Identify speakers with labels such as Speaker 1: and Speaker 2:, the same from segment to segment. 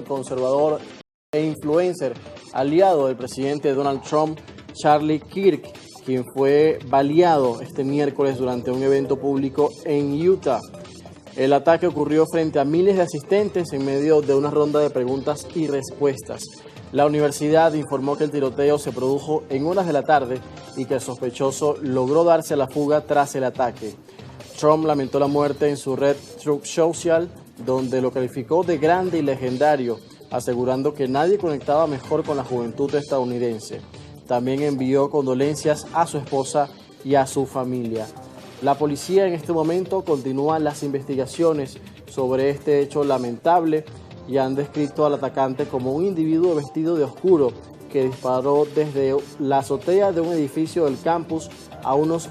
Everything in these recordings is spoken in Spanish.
Speaker 1: conservador e influencer, aliado del presidente Donald Trump, Charlie Kirk, quien fue baleado este miércoles durante un evento público en Utah. El ataque ocurrió frente a miles de asistentes en medio de una ronda de preguntas y respuestas. La universidad informó que el tiroteo se produjo en horas de la tarde y que el sospechoso logró darse a la fuga tras el ataque. Trump lamentó la muerte en su red Truth Social, donde lo calificó de grande y legendario, asegurando que nadie conectaba mejor con la juventud estadounidense. También envió condolencias a su esposa y a su familia. La policía en este momento continúa las investigaciones sobre este hecho lamentable y han descrito al atacante como un individuo vestido de oscuro que disparó desde la azotea de un edificio del campus a unos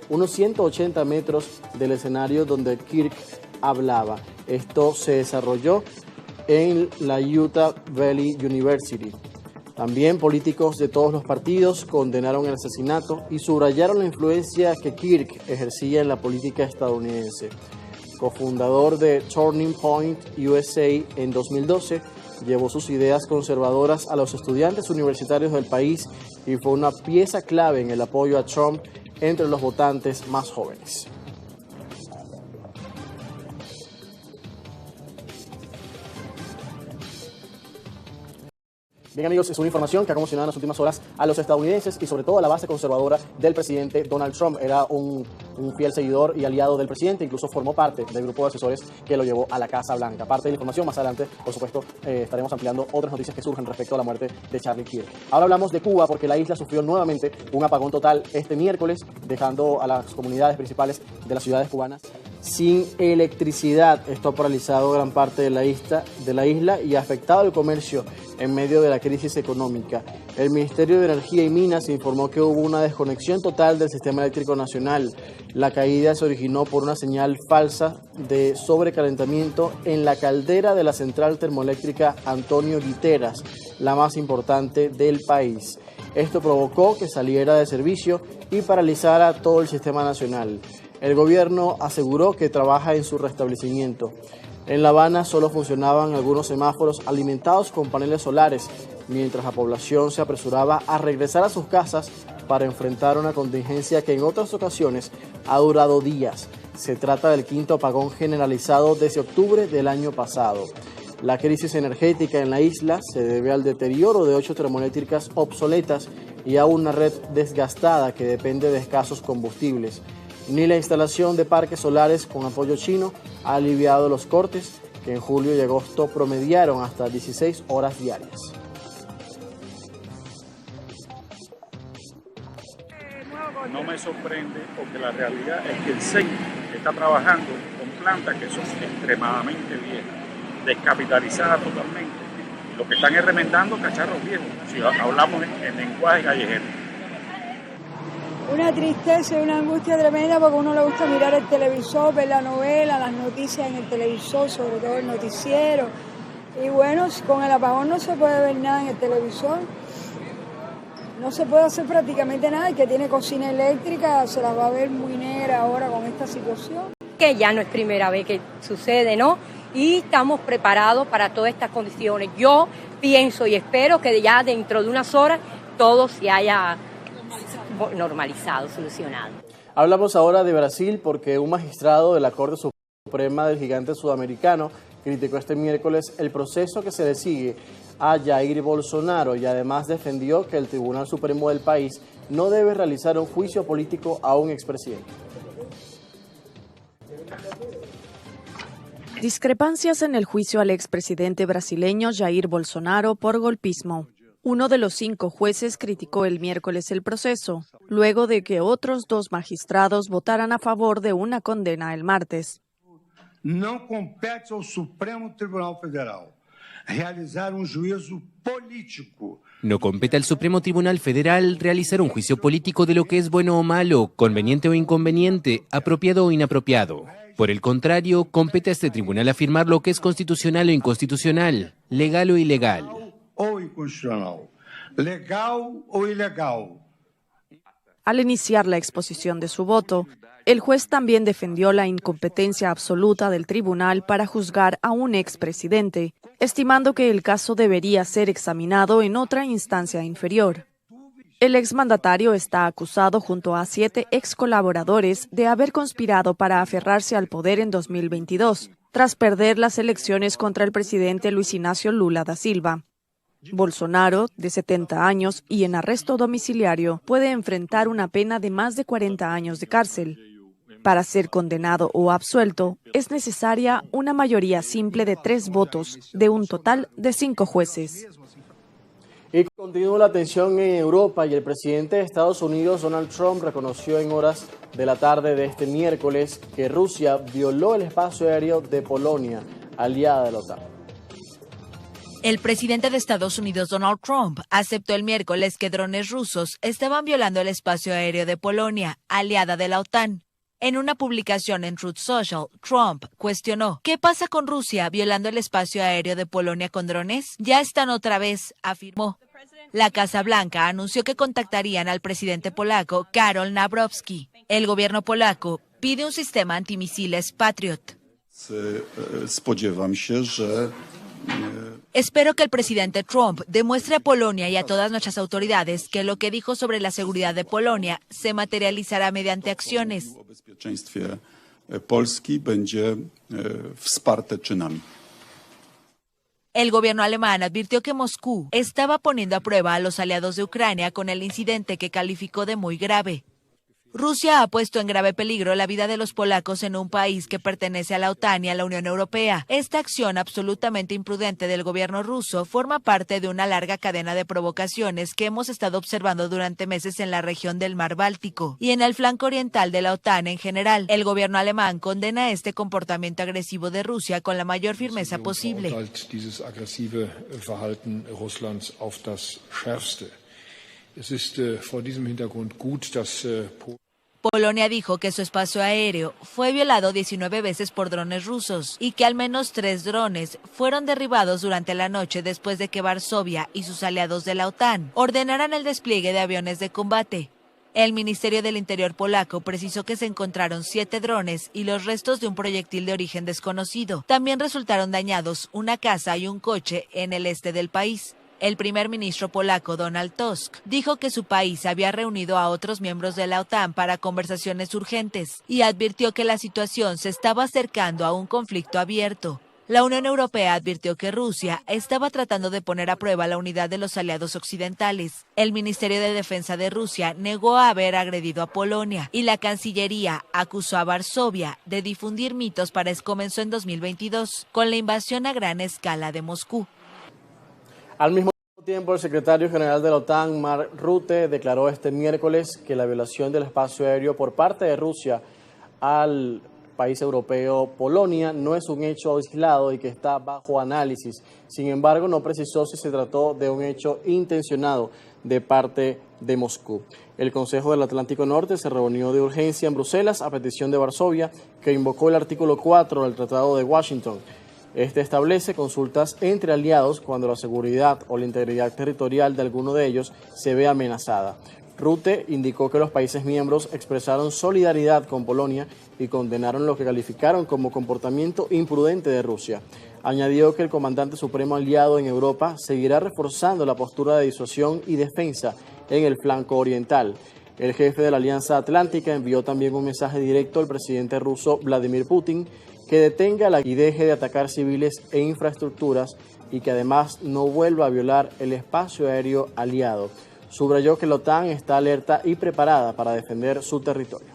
Speaker 1: 180 metros del escenario donde Kirk hablaba. Esto se desarrolló en la Utah Valley University. También políticos de todos los partidos condenaron el asesinato y subrayaron la influencia que Kirk ejercía en la política estadounidense. Cofundador de Turning Point USA en 2012, llevó sus ideas conservadoras a los estudiantes universitarios del país y fue una pieza clave en el apoyo a Trump entre los votantes más jóvenes. Bien amigos, es una información que ha conmocionado en las últimas horas a los estadounidenses y sobre todo a la base conservadora del presidente Donald Trump. Era un fiel seguidor y aliado del presidente, incluso formó parte del grupo de asesores que lo llevó a la Casa Blanca. Parte de la información más adelante, por supuesto, estaremos ampliando otras noticias que surgen respecto a la muerte de Charlie Kirk. Ahora hablamos de Cuba porque la isla sufrió nuevamente un apagón total este miércoles, dejando a las comunidades principales de las ciudades cubanas sin electricidad. Esto ha paralizado gran parte de la isla y ha afectado el comercio en medio de la crisis económica. El Ministerio de Energía y Minas informó que hubo una desconexión total del sistema eléctrico nacional. La caída se originó por una señal falsa de sobrecalentamiento en la caldera de la central termoeléctrica Antonio Guiteras, la más importante del país. Esto provocó que saliera de servicio y paralizara todo el sistema nacional. El gobierno aseguró que trabaja en su restablecimiento. En La Habana solo funcionaban algunos semáforos alimentados con paneles solares, mientras la población se apresuraba a regresar a sus casas para enfrentar una contingencia que en otras ocasiones ha durado días. Se trata del quinto apagón generalizado desde octubre del año pasado. La crisis energética en la isla se debe al deterioro de 8 termoeléctricas obsoletas y a una red desgastada que depende de escasos combustibles. Ni la instalación de parques solares con apoyo chino ha aliviado los cortes, que en julio y agosto promediaron hasta 16 horas diarias.
Speaker 2: No me sorprende porque la realidad es que el CEN está trabajando con plantas que son extremadamente viejas, descapitalizadas totalmente. Lo que están es remendando cacharros viejos, si hablamos en lenguaje callejero.
Speaker 3: Una tristeza y una angustia tremenda porque a uno le gusta mirar el televisor, ver la novela, las noticias en el televisor, sobre todo el noticiero. Y bueno, con el apagón no se puede ver nada en el televisor. No se puede hacer prácticamente nada. El que tiene cocina eléctrica se la va a ver muy negra ahora con esta situación.
Speaker 4: Que ya no es primera vez que sucede, ¿no? Y estamos preparados para todas estas condiciones. Yo pienso y espero que ya dentro de unas horas todo se haya normalizado, solucionado.
Speaker 1: Hablamos ahora de Brasil porque un magistrado de la Corte Suprema del gigante sudamericano criticó este miércoles el proceso que se le sigue a Jair Bolsonaro y además defendió que el Tribunal Supremo del país no debe realizar un juicio político a un expresidente.
Speaker 5: Discrepancias en el juicio al expresidente brasileño Jair Bolsonaro por golpismo. Uno de los 5 jueces criticó el miércoles el proceso, luego de que otros 2 magistrados votaran a favor de una condena el martes.
Speaker 6: No compete al Supremo Tribunal Federal realizar un juicio político.
Speaker 7: No compete al Supremo Tribunal Federal realizar un juicio político de lo que es bueno o malo, conveniente o inconveniente, apropiado o inapropiado. Por el contrario, compete a este tribunal afirmar lo que es constitucional o inconstitucional, legal o ilegal.
Speaker 6: O inconstitucional, legal o ilegal.
Speaker 5: Al iniciar la exposición de su voto, el juez también defendió la incompetencia absoluta del tribunal para juzgar a un expresidente estimando que el caso debería ser examinado en otra instancia inferior. El exmandatario está acusado junto a 7 ex colaboradores de haber conspirado para aferrarse al poder en 2022, tras perder las elecciones contra el presidente Luis Inácio Lula da Silva. Bolsonaro, de 70 años y en arresto domiciliario, puede enfrentar una pena de más de 40 años de cárcel. Para ser condenado o absuelto, es necesaria una mayoría simple de 3 votos, de un total de 5 jueces.
Speaker 1: Y continúa la tensión en Europa y el presidente de Estados Unidos, Donald Trump, reconoció en horas de la tarde de este miércoles que Rusia violó el espacio aéreo de Polonia, aliada de la OTAN.
Speaker 8: El presidente de Estados Unidos, Donald Trump, aceptó el miércoles que drones rusos estaban violando el espacio aéreo de Polonia, aliada de la OTAN. En una publicación en Truth Social, Trump cuestionó: ¿qué pasa con Rusia violando el espacio aéreo de Polonia con drones? Ya están otra vez, afirmó. La Casa Blanca anunció que contactarían al presidente polaco, Karol Nawrocki. El gobierno polaco pide un sistema antimisiles Patriot. Espero que el presidente Trump demuestre a Polonia y a todas nuestras autoridades que lo que dijo sobre la seguridad de Polonia se materializará mediante acciones. El gobierno alemán advirtió que Moscú estaba poniendo a prueba a los aliados de Ucrania con el incidente que calificó de muy grave. Rusia ha puesto en grave peligro la vida de los polacos en un país que pertenece a la OTAN y a la Unión Europea. Esta acción absolutamente imprudente del gobierno ruso forma parte de una larga cadena de provocaciones que hemos estado observando durante meses en la región del Mar Báltico y en el flanco oriental de la OTAN en general. El gobierno alemán condena este comportamiento agresivo de Rusia con la mayor firmeza posible. Polonia dijo que su espacio aéreo fue violado 19 veces por drones rusos y que al menos 3 drones fueron derribados durante la noche después de que Varsovia y sus aliados de la OTAN ordenaran el despliegue de aviones de combate. El Ministerio del Interior polaco precisó que se encontraron 7 drones y los restos de un proyectil de origen desconocido. También resultaron dañados una casa y un coche en el este del país. El primer ministro polaco, Donald Tusk, dijo que su país había reunido a otros miembros de la OTAN para conversaciones urgentes y advirtió que la situación se estaba acercando a un conflicto abierto. La Unión Europea advirtió que Rusia estaba tratando de poner a prueba la unidad de los aliados occidentales. El Ministerio de Defensa de Rusia negó haber agredido a Polonia y la Cancillería acusó a Varsovia de difundir mitos para eso comenzó en 2022 con la invasión a gran escala de Moscú.
Speaker 1: Al mismo tiempo, el secretario general de la OTAN, Mark Rutte, declaró este miércoles que la violación del espacio aéreo por parte de Rusia al país europeo Polonia no es un hecho aislado y que está bajo análisis. Sin embargo, no precisó si se trató de un hecho intencionado de parte de Moscú. El Consejo del Atlántico Norte se reunió de urgencia en Bruselas a petición de Varsovia, que invocó el artículo 4 del Tratado de Washington. Este establece consultas entre aliados cuando la seguridad o la integridad territorial de alguno de ellos se ve amenazada. Rutte indicó que los países miembros expresaron solidaridad con Polonia y condenaron lo que calificaron como comportamiento imprudente de Rusia. Añadió que el comandante supremo aliado en Europa seguirá reforzando la postura de disuasión y defensa en el flanco oriental. El jefe de la Alianza Atlántica envió también un mensaje directo al presidente ruso Vladimir Putin que detenga y deje de atacar civiles e infraestructuras y que además no vuelva a violar el espacio aéreo aliado. Subrayó que la OTAN está alerta y preparada para defender su territorio.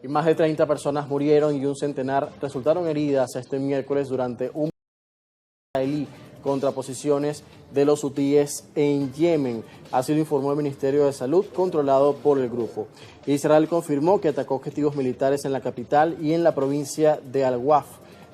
Speaker 1: Y más de 30 personas murieron y un centenar resultaron heridas este miércoles durante un israelí contra posiciones de los hutíes en Yemen. Así lo informó el Ministerio de Salud, controlado por el grupo. Israel confirmó que atacó objetivos militares en la capital y en la provincia de Al-Waf,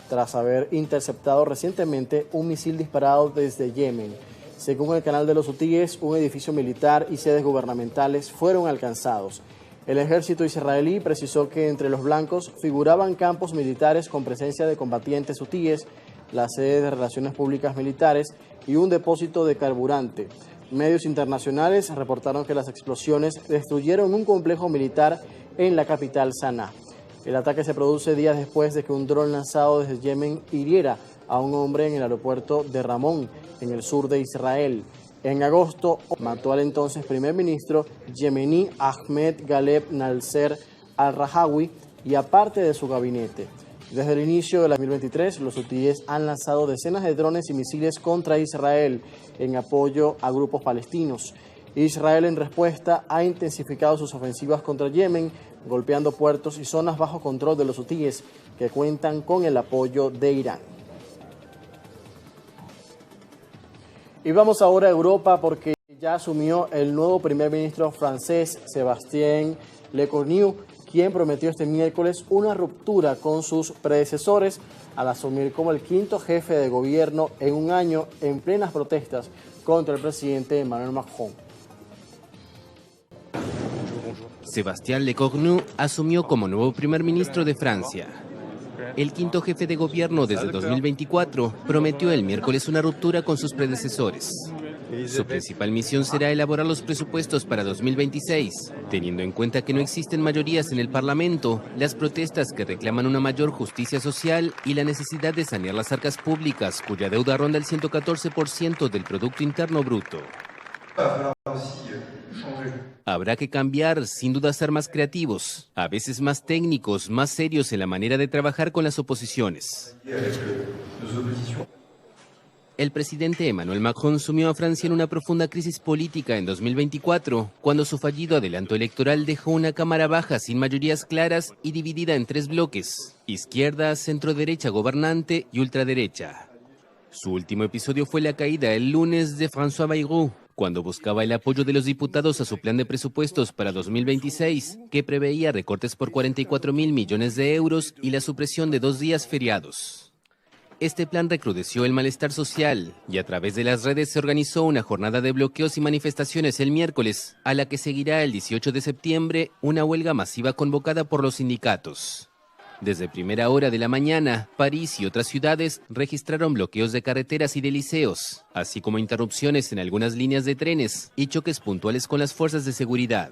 Speaker 1: tras haber interceptado recientemente un misil disparado desde Yemen. Según el canal de los hutíes, un edificio militar y sedes gubernamentales fueron alcanzados. El ejército israelí precisó que entre los blancos figuraban campos militares con presencia de combatientes hutíes, la sede de relaciones públicas militares y un depósito de carburante. Medios internacionales reportaron que las explosiones destruyeron un complejo militar en la capital Saná. El ataque se produce días después de que un dron lanzado desde Yemen hiriera a un hombre en el aeropuerto de Ramón, en el sur de Israel. En agosto, mató al entonces primer ministro yemení Ahmed Galeb Nasser al-Rajawi y a parte de su gabinete. Desde el inicio de 2023, los hutíes han lanzado decenas de drones y misiles contra Israel en apoyo a grupos palestinos. Israel, en respuesta, ha intensificado sus ofensivas contra Yemen, golpeando puertos y zonas bajo control de los hutíes, que cuentan con el apoyo de Irán. Y vamos ahora a Europa, porque ya asumió el nuevo primer ministro francés, Sébastien Lecornu, quien prometió este miércoles una ruptura con sus predecesores al asumir como el quinto jefe de gobierno en un año en plenas protestas contra el presidente Emmanuel Macron.
Speaker 7: Sébastien Lecornu asumió como nuevo primer ministro de Francia. El quinto jefe de gobierno desde 2024 prometió el miércoles una ruptura con sus predecesores. Su principal misión será elaborar los presupuestos para 2026, teniendo en cuenta que no existen mayorías en el Parlamento, las protestas que reclaman una mayor justicia social y la necesidad de sanear las arcas públicas, cuya deuda ronda el 114% del Producto Interno Bruto. Habrá que cambiar, sin duda ser más creativos, a veces más técnicos, más serios en la manera de trabajar con las oposiciones. El presidente Emmanuel Macron sumió a Francia en una profunda crisis política en 2024, cuando su fallido adelanto electoral dejó una cámara baja sin mayorías claras y dividida en tres bloques: izquierda, centro-derecha gobernante y ultraderecha. Su último episodio fue la caída el lunes de François Bayrou, cuando buscaba el apoyo de los diputados a su plan de presupuestos para 2026, que preveía recortes por 44.000 millones de euros y la supresión de 2 días feriados. Este plan recrudeció el malestar social y a través de las redes se organizó una jornada de bloqueos y manifestaciones el miércoles, a la que seguirá el 18 de septiembre una huelga masiva convocada por los sindicatos. Desde primera hora de la mañana, París y otras ciudades registraron bloqueos de carreteras y de liceos, así como interrupciones en algunas líneas de trenes y choques puntuales con las fuerzas de seguridad.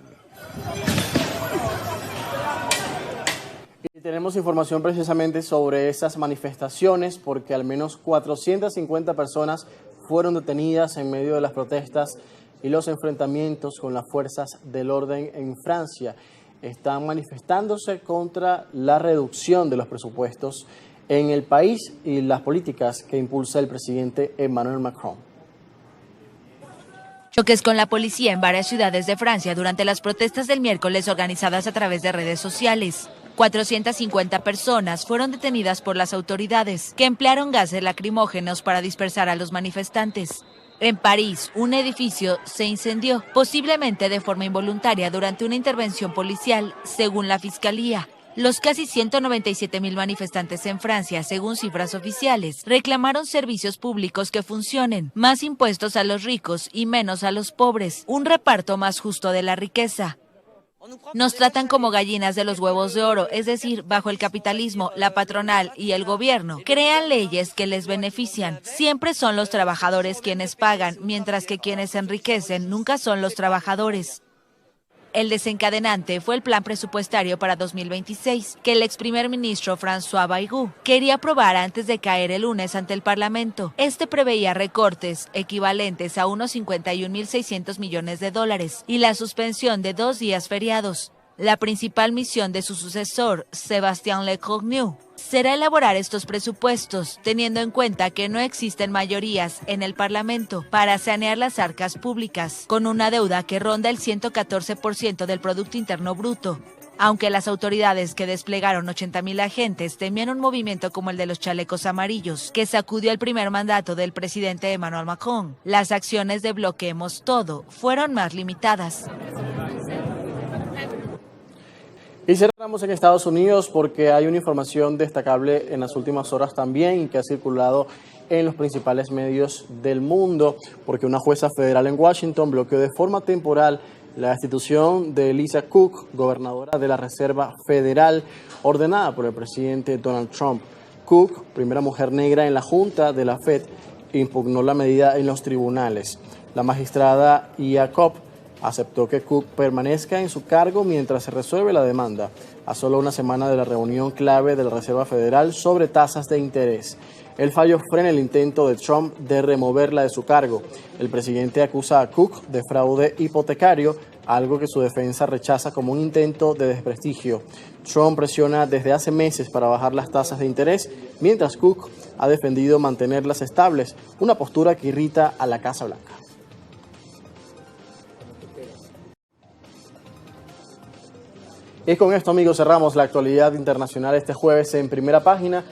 Speaker 1: Y tenemos información precisamente sobre esas manifestaciones, porque al menos 450 personas fueron detenidas en medio de las protestas y los enfrentamientos con las fuerzas del orden en Francia. Están manifestándose contra la reducción de los presupuestos en el país y las políticas que impulsa el presidente Emmanuel Macron.
Speaker 8: Choques con la policía en varias ciudades de Francia durante las protestas del miércoles organizadas a través de redes sociales. 450 personas fueron detenidas por las autoridades, que emplearon gases lacrimógenos para dispersar a los manifestantes. En París, un edificio se incendió, posiblemente de forma involuntaria durante una intervención policial, según la Fiscalía. Los casi 197.000 manifestantes en Francia, según cifras oficiales, reclamaron servicios públicos que funcionen, más impuestos a los ricos y menos a los pobres, un reparto más justo de la riqueza. Nos tratan como gallinas de los huevos de oro, es decir, bajo el capitalismo, la patronal y el gobierno crean leyes que les benefician. Siempre son los trabajadores quienes pagan, mientras que quienes se enriquecen nunca son los trabajadores. El desencadenante fue el plan presupuestario para 2026, que el ex primer ministro François Bayrou quería aprobar antes de caer el lunes ante el Parlamento. Este preveía recortes equivalentes a unos 51.600 millones de dólares y la suspensión de 2 días feriados. La principal misión de su sucesor, Sébastien Lecornu, será elaborar estos presupuestos, teniendo en cuenta que no existen mayorías en el Parlamento para sanear las arcas públicas, con una deuda que ronda el 114% del Producto Interno Bruto. Aunque las autoridades que desplegaron 80.000 agentes temían un movimiento como el de los chalecos amarillos, que sacudió el primer mandato del presidente Emmanuel Macron, las acciones de Bloqueemos Todo fueron más limitadas.
Speaker 1: Y cerramos en Estados Unidos, porque hay una información destacable en las últimas horas también que ha circulado en los principales medios del mundo, porque una jueza federal en Washington bloqueó de forma temporal la destitución de Lisa Cook, gobernadora de la Reserva Federal, ordenada por el presidente Donald Trump. Cook, primera mujer negra en la Junta de la Fed, impugnó la medida en los tribunales. La magistrada Ia Cobb aceptó que Cook permanezca en su cargo mientras se resuelve la demanda, a solo una semana de la reunión clave de la Reserva Federal sobre tasas de interés. El fallo frena el intento de Trump de removerla de su cargo. El presidente acusa a Cook de fraude hipotecario, algo que su defensa rechaza como un intento de desprestigio. Trump presiona desde hace meses para bajar las tasas de interés, mientras Cook ha defendido mantenerlas estables, una postura que irrita a la Casa Blanca. Y con esto, amigos, cerramos la actualidad internacional este jueves en Primera Página.